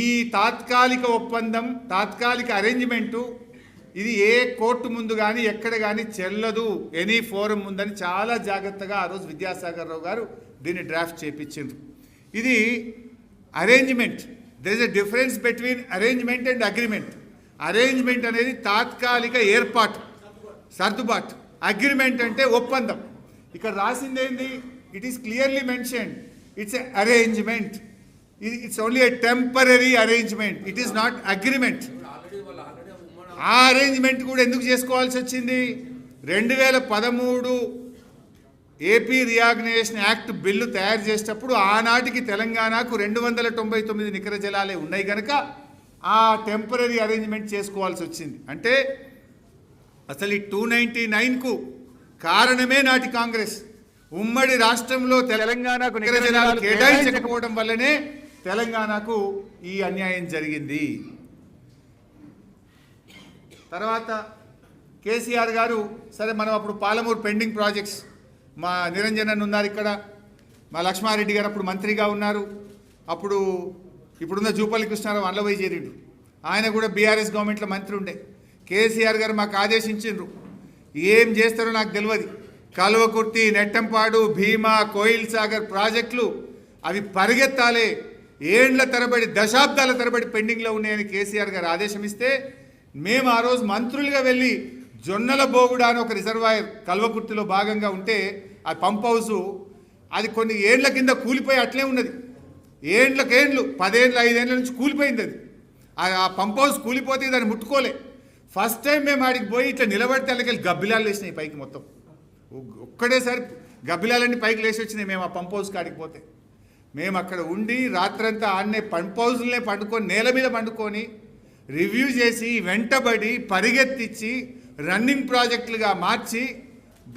ఈ తాత్కాలిక ఒప్పందం, తాత్కాలిక అరేంజ్మెంటు ఇది ఏ కోర్టు ముందు కానీ ఎక్కడ కానీ చెల్లదు, ఎనీ ఫోరం ముందని చాలా జాగ్రత్తగా ఆ రోజు విద్యాసాగర్ రావు గారు దీన్ని డ్రాఫ్ట్ చేయించారు. ఇది arrangement. There is a difference between arrangement and agreement. Arrangement అనేది తాత్కాలిక ఏర్పాటు, సర్దుబాటు. అగ్రిమెంట్ అంటే ఒప్పందం. ఇక్కడ రాసింది ఏంది? It is clearly mentioned, it's a arrangement. It's only a temporary arrangement, it is not agreement. ఆ అరేంజ్మెంట్ కూడా ఎందుకు చేసుకోవాల్సి వచ్చింది? 2013 ఏపీ రియాగ్నైజేషన్ యాక్ట్ బిల్లు తయారు చేసేటప్పుడు ఆనాటికి తెలంగాణకు 299 నికర జలాలే ఉన్నాయి కనుక ఆ టెంపరరీ అరేంజ్మెంట్ చేసుకోవాల్సి వచ్చింది. అంటే అసలు ఈ 299కు కారణమే నాటి కాంగ్రెస్. ఉమ్మడి రాష్ట్రంలో తెలంగాణకు నికర జలాలు కేటాయించకపోవడం వల్లనే తెలంగాణకు ఈ అన్యాయం జరిగింది. తర్వాత కేసీఆర్ గారు సరే మనం అప్పుడు పాలమూరు పెండింగ్ ప్రాజెక్ట్స్, మా నిరంజన్ ఉన్నారు ఇక్కడ, మా లక్ష్మారెడ్డి గారు అప్పుడు మంత్రిగా ఉన్నారు, అప్పుడు ఇప్పుడున్న జూపల్లి కృష్ణారావు అన్లవై చేరిండు, ఆయన కూడా బీఆర్ఎస్ గవర్నమెంట్లో మంత్రి ఉండే. కేసీఆర్ గారు మాకు ఆదేశించిండ్రు, ఏం చేస్తారో నాకు తెలియదు, కల్వకుర్తి, నెట్టంపాడు, భీమా, కోయిల్ సాగర్ ప్రాజెక్టులు అవి పరిగెత్తాలే, ఏండ్ల తరబడి దశాబ్దాల తరబడి పెండింగ్లో ఉన్నాయని కేసీఆర్ గారు ఆదేశం ఇస్తే మేము ఆ రోజు మంత్రులుగా వెళ్ళి జొన్నల బోగుడ అని ఒక రిజర్వాయర్ కల్వకుర్తిలో భాగంగా ఉంటే ఆ పంప్ హౌసు అది కొన్ని ఏండ్ల కింద కూలిపోయి అట్లే ఉన్నది. ఏండ్లు 10 ఏళ్ళు 5 ఏళ్ళ నుంచి కూలిపోయింది. అది ఆ పంప్ హౌస్ కూలిపోతే దాన్ని ముట్టుకోలే. ఫస్ట్ టైం మేము ఆడికి పోయి ఇట్లా నిలబడితే అలాగే గబ్బిలాలు వేసినాయి పైకి, మొత్తం ఒక్కడేసారి గబ్బిలాలన్నీ పైకి లేచి వచ్చినాయి. మేము ఆ పంప్ హౌస్ కాడికి పోతే మేము అక్కడ ఉండి రాత్రంతా ఆడనే పంప్ హౌస్లనే పండుకొని నేల మీద పండుకొని రివ్యూ చేసి వెంటబడి పరిగెత్తించి రన్నింగ్ ప్రాజెక్టులుగా మార్చి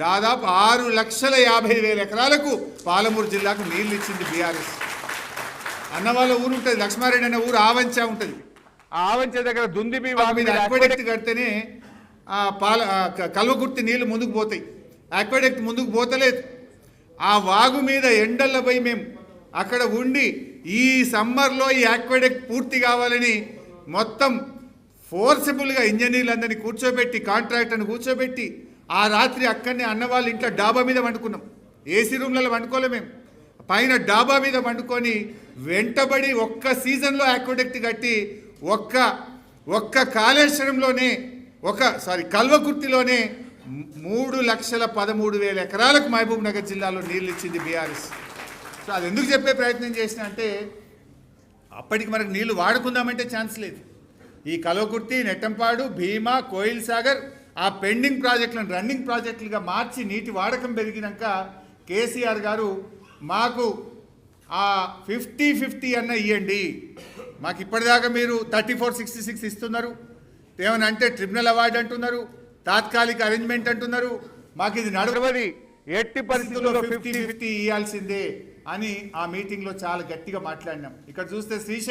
దాదాపు 6,50,000 ఎకరాలకు పాలమూరు జిల్లాకు నీళ్ళు ఇచ్చింది బీఆర్ఎస్. అన్నవాళ్ళ ఊరు ఉంటుంది, లక్ష్మారెడ్డి అనే ఊరు ఆవంచ ఉంటుంది. ఆ ఆవంచ దగ్గర దుందిబి మీద అక్వెడక్ట్ కడితేనే కల్వకుర్తి నీళ్లు ముందుకు పోతాయి. అక్వెడక్ట్ ముందుకు పోతలేదు. ఆ వాగు మీద ఎండల్లో పోయి మేము అక్కడ ఉండి ఈ సమ్మర్లో ఈ అక్వెడక్ట్ పూర్తి కావాలని మొత్తం ఫోర్సిబుల్గా ఇంజనీర్లందరినీ కూర్చోబెట్టి, కాంట్రాక్టర్ని కూర్చోబెట్టి ఆ రాత్రి అక్కడనే అన్నవాళ్ళ ఇంట్లో డాబా మీద వండుకున్నాం. ఏసీ రూమ్లలో వండుకోలే, మేము పైన డాబా మీద వండుకొని వెంటబడి ఒక్క సీజన్లో అక్వెడక్ట్ కట్టి ఒక్క కాళేశ్వరంలోనే కల్వకుర్తిలోనే 3,13,000 ఎకరాలకు మహబూబ్ నగర్ జిల్లాలో నీళ్ళు ఇచ్చింది బీఆర్ఎస్. సో అది ఎందుకు చెప్పే ప్రయత్నం చేసిన అంటే అప్పటికి మనకు నీళ్లు వాడుకుందామంటే ఛాన్స్ లేదు. ఈ కల్వకుర్తి, నెట్టంపాడు, భీమా, కోయిల్ సాగర్ ఆ పెండింగ్ ప్రాజెక్టులను రన్నింగ్ ప్రాజెక్టులుగా మార్చి నీటి వాడకం పెరిగినాక కేసీఆర్ గారు మాకు ఆ 50-50 అన్న ఇవ్వండి, మాకు ఇప్పటిదాకా మీరు 34-66 ఇస్తున్నారు, ఏమని అంటే ట్రిబ్యునల్ అవార్డు అంటున్నారు, తాత్కాలిక అరేంజ్మెంట్ అంటున్నారు, మాకు ఇది నడవది, ఎట్టి పరిస్థితుల్లో 50-50 ఇవ్వాల్సిందే అని ఆ మీటింగ్లో చాలా గట్టిగా మాట్లాడినాం. ఇక్కడ చూస్తే